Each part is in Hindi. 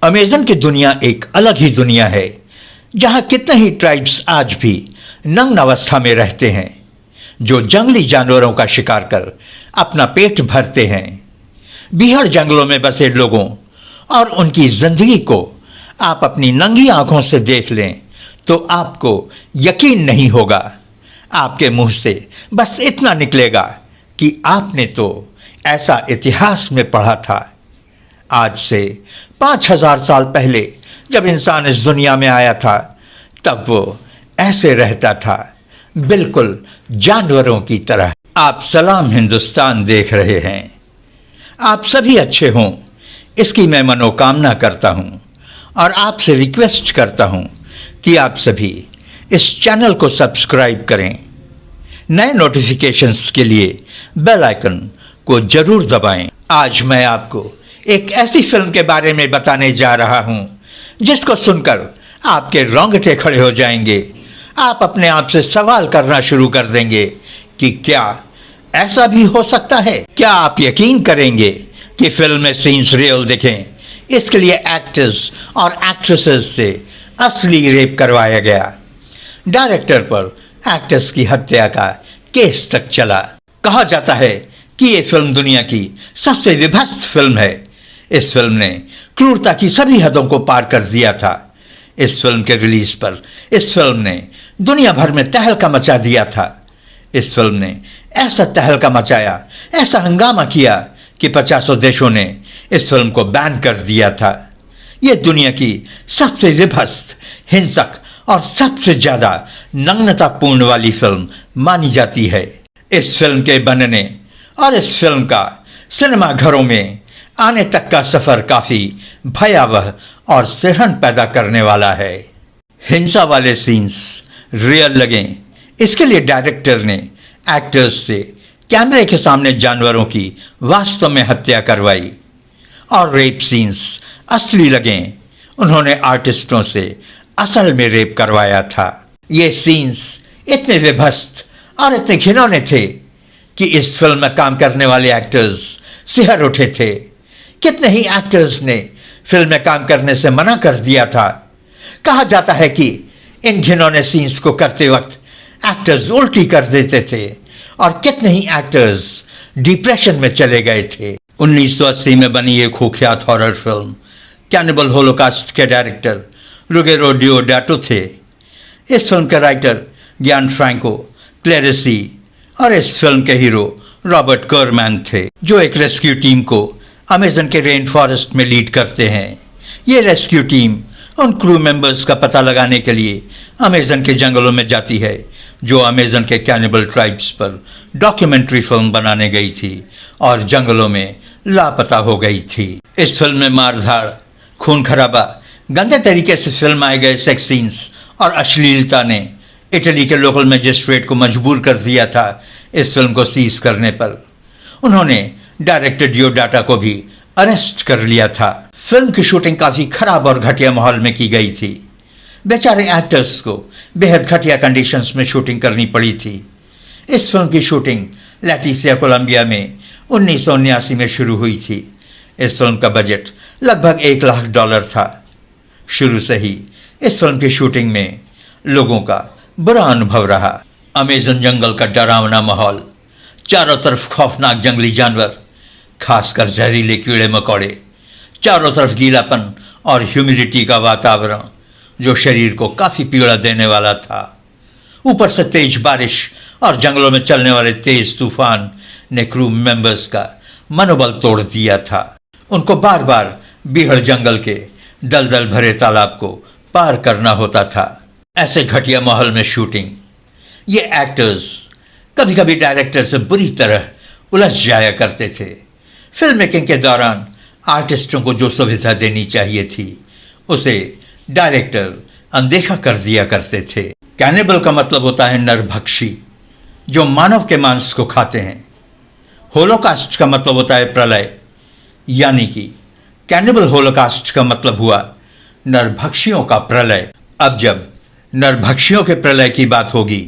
अमेज़न की दुनिया एक अलग ही दुनिया है, जहां कितने ही ट्राइब्स आज भी नग्न अवस्था में रहते हैं, जो जंगली जानवरों का शिकार कर अपना पेट भरते हैं। बीहड़ जंगलों में बसे लोगों और उनकी जिंदगी को आप अपनी नंगी आंखों से देख लें तो आपको यकीन नहीं होगा। आपके मुंह से बस इतना निकलेगा कि आपने तो ऐसा इतिहास में पढ़ा था। आज से 5000 साल पहले जब इंसान इस दुनिया में आया था, तब वो ऐसे रहता था, बिल्कुल जानवरों की तरह। आप सलाम हिंदुस्तान देख रहे हैं। आप सभी अच्छे हों, इसकी मैं मनोकामना करता हूं और आपसे रिक्वेस्ट करता हूं कि आप सभी इस चैनल को सब्सक्राइब करें। नए नोटिफिकेशंस के लिए बेल आइकन को जरूर दबाएं। आज मैं आपको एक ऐसी फिल्म के बारे में बताने जा रहा हूं जिसको सुनकर आपके रोंगटे खड़े हो जाएंगे। आप अपने आप से सवाल करना शुरू कर देंगे कि क्या ऐसा भी हो सकता है? क्या आप यकीन करेंगे कि फिल्म में सीन्स रियल दिखें? इसके लिए एक्टर्स और एक्ट्रेसेस से असली रेप करवाया गया। डायरेक्टर पर एक्टर्स की हत्या का केस तक चला। कहा जाता है कि ये फिल्म दुनिया की सबसे विभत्स फिल्म है। इस फिल्म ने क्रूरता की सभी हदों को पार कर दिया था। इस फिल्म के रिलीज पर इस फिल्म ने दुनिया भर में तहलका मचा दिया था। इस फिल्म ने ऐसा तहलका मचाया, ऐसा हंगामा किया कि 50 देशों ने इस फिल्म को बैन कर दिया था। यह दुनिया की सबसे विभत्स, हिंसक और सबसे ज्यादा नग्नतापूर्ण वाली फिल्म मानी जाती है। इस फिल्म के बनने और इस फिल्म का सिनेमा घरों में आने तक का सफर काफी भयावह और सिरहन पैदा करने वाला है। हिंसा वाले सीन्स रियल लगें, इसके लिए डायरेक्टर ने एक्टर्स से कैमरे के सामने जानवरों की वास्तव में हत्या करवाई। और रेप सीन्स असली लगें, उन्होंने आर्टिस्टों से असल में रेप करवाया था। ये सीन्स इतने विभत्स और इतने घिनौने थे कि इस फिल्म में काम करने वाले एक्टर्स सिहर उठे थे। कितने ही एक्टर्स ने फिल्म में काम करने से मना कर दिया था। कहा जाता है कि इन घिनौने सीन्स को करते वक्त एक्टर्स उल्टी कर देते थे और कितने ही एक्टर्स डिप्रेशन में चले गए थे। 1980 में बनी एक कुख्यात हॉरर फिल्म कैनिबल होलोकास्ट के डायरेक्टर रुगेरो डिओडाटो थे। इस फिल्म के राइटर गियान फ्रैंको क्लेरेसी और इस फिल्म के हीरो रॉबर्ट कर्मैन थे, जो एक रेस्क्यू टीम को अमेज़न के रेन फॉरेस्ट में लीड करते हैं। ये रेस्क्यू टीम उन क्रू मेंबर्स का पता लगाने के लिए अमेज़न के जंगलों में जाती है जो अमेज़न के कैनिबल ट्राइब्स पर डॉक्यूमेंट्री फिल्म बनाने गई थी और जंगलों में लापता हो गई थी। इस फिल्म में मारधाड़, खून खराबा, गंदे तरीके से फिल्माए गए सेक्स सीन्स और अश्लीलता ने इटली के लोकल मजिस्ट्रेट को मजबूर कर दिया था इस फिल्म को सीज करने पर। उन्होंने डायरेक्टर डिओडाटा को भी अरेस्ट कर लिया था। फिल्म की शूटिंग काफी खराब और घटिया माहौल में की गई थी। बेचारे एक्टर्स को बेहद घटिया कंडीशंस में शूटिंग करनी पड़ी थी। इस फिल्म की शूटिंग लैटिसिया कोलंबिया में 1979 में शुरू हुई थी। इस फिल्म का बजट लगभग $1 लाख था। शुरू से ही इस फिल्म की शूटिंग में लोगों का बुरा अनुभव रहा। अमेज़न जंगल का डरावना माहौल, चारों तरफ खौफनाक जंगली जानवर, खासकर जहरीले कीड़े मकोड़े, चारों तरफ गीलापन और ह्यूमिडिटी का वातावरण जो शरीर को काफी पीड़ा देने वाला था। ऊपर से तेज बारिश और जंगलों में चलने वाले तेज तूफान ने क्रू मेंबर्स का मनोबल तोड़ दिया था। उनको बार बार बीहड़ जंगल के दलदल भरे तालाब को पार करना होता था। ऐसे घटिया माहौल में शूटिंग, ये एक्टर्स कभी कभी डायरेक्टर से बुरी तरह उलझ जाया करते थे। फिल्म मेकिंग के दौरान आर्टिस्टों को जो सुविधा देनी चाहिए थी उसे डायरेक्टर अनदेखा कर दिया करते थे। कैनिबल का मतलब होता है नरभक्षी, जो मानव के मांस को खाते हैं। होलोकास्ट का मतलब होता है प्रलय, यानी कि कैनिबल होलोकास्ट का मतलब हुआ नरभक्षियों का प्रलय। अब जब नरभक्षियों के प्रलय की बात होगी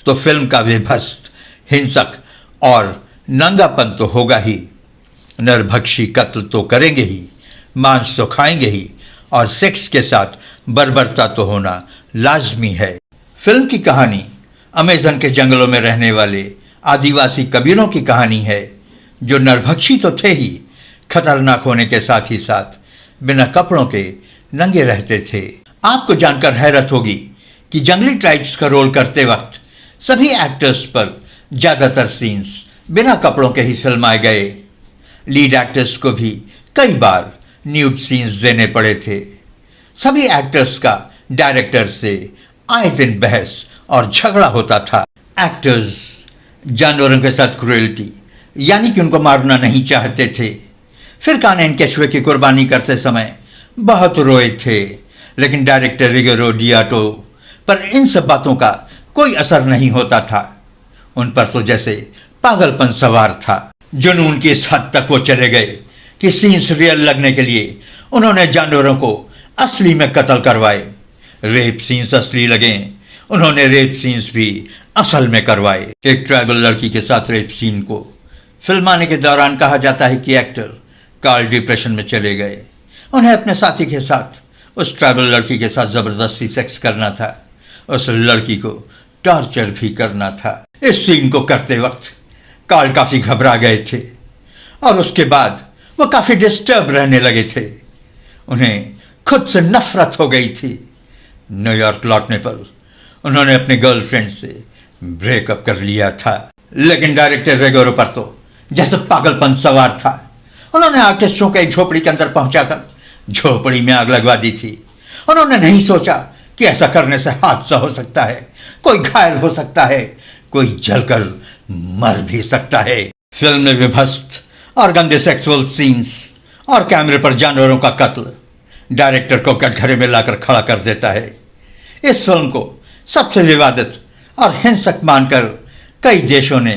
तो फिल्म का विभत्स, हिंसक और नंगापन तो होगा ही। नरभक्षी कत्ल तो करेंगे ही, मांस तो खाएंगे ही और सेक्स के साथ बर्बरता तो होना लाजमी है। फिल्म की कहानी अमेज़न के जंगलों में रहने वाले आदिवासी कबीलों की कहानी है, जो नरभक्षी तो थे ही, खतरनाक होने के साथ ही साथ बिना कपड़ों के नंगे रहते थे। आपको जानकर हैरत होगी कि जंगली ट्राइब्स का रोल करते वक्त सभी एक्टर्स पर ज्यादातर सीन्स बिना कपड़ों के ही फिल्माए गए। लीड एक्टर्स को भी कई बार न्यूड सीन्स देने पड़े थे। सभी एक्टर्स का डायरेक्टर से आए दिन बहस और झगड़ा होता था। एक्टर्स जानवरों के साथ क्रूएल्टी यानी कि उनको मारना नहीं चाहते थे। फिर कानैन केचुए की कुर्बानी करते समय बहुत रोए थे, लेकिन डायरेक्टर रिगोरो डियाटो पर इन सब बातों का कोई असर नहीं होता था। उन पर तो जैसे पागलपन सवार था। जुनून की इस हद तक वो चले गए कि सीन्स रियल लगने के लिए उन्होंने जानवरों को असली में कत्ल करवाए। रेप सीन्स असली लगे, उन्होंने रेप सीन्स भी असल में करवाए। एक ट्राइबल लड़की के साथ रेप सीन को फिल्माने के दौरान कहा जाता है कि एक्टर कार्ल डिप्रेशन में चले गए। उन्हें अपने साथी के साथ उस ट्राइबल लड़की के साथ जबरदस्ती सेक्स करना था, उस लड़की को टॉर्चर भी करना था। इस सीन को करते वक्त कार्ल काफी घबरा गए थे और उसके बाद वो काफी डिस्टर्ब रहने लगे थे। उन्हें खुद से नफरत हो गई थी। न्यूयॉर्क लौटने पर उन्होंने अपनी गर्लफ्रेंड से ब्रेकअप कर लिया था, लेकिन डायरेक्टर रेगोरो पर तो जैसे पागलपन सवार था। उन्होंने आर्टिस्टों को एक झोपड़ी के अंदर पहुंचाकर झोपड़ी में आग लगवा दी थी। उन्होंने नहीं सोचा कि ऐसा करने से हादसा हो सकता है, कोई घायल हो सकता है, कोई जलकर मर भी सकता है। फिल्म में विभत्स और गंदे सेक्सुअल सीन्स और कैमरे पर जानवरों का कत्ल डायरेक्टर को कटघरे में लाकर खड़ा कर देता है। इस फिल्म को सबसे विवादित और हिंसक मानकर कई देशों ने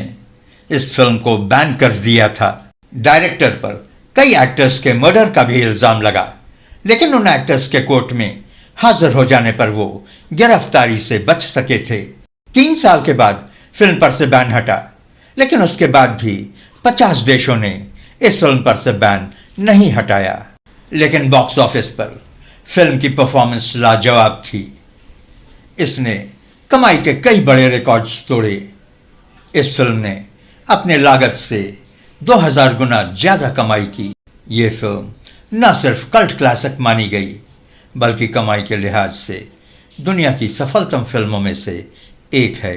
इस फिल्म को बैन कर दिया था। डायरेक्टर पर कई एक्टर्स के मर्डर का भी इल्जाम लगा, लेकिन उन एक्टर्स के कोर्ट में हाजिर हो जाने पर वो गिरफ्तारी से बच सके थे। 3 साल के बाद फिल्म पर से बैन हटा, लेकिन उसके बाद भी 50 देशों ने इस फिल्म पर से बैन नहीं हटाया। लेकिन बॉक्स ऑफिस पर फिल्म की परफॉर्मेंस लाजवाब थी। इसने कमाई के कई बड़े रिकॉर्ड्स तोड़े। इस फिल्म ने अपने लागत से 2000 गुना ज्यादा कमाई की। ये फिल्म न सिर्फ कल्ट क्लासिक मानी गई, बल्कि कमाई के लिहाज से दुनिया की सफलतम फिल्मों में से एक है।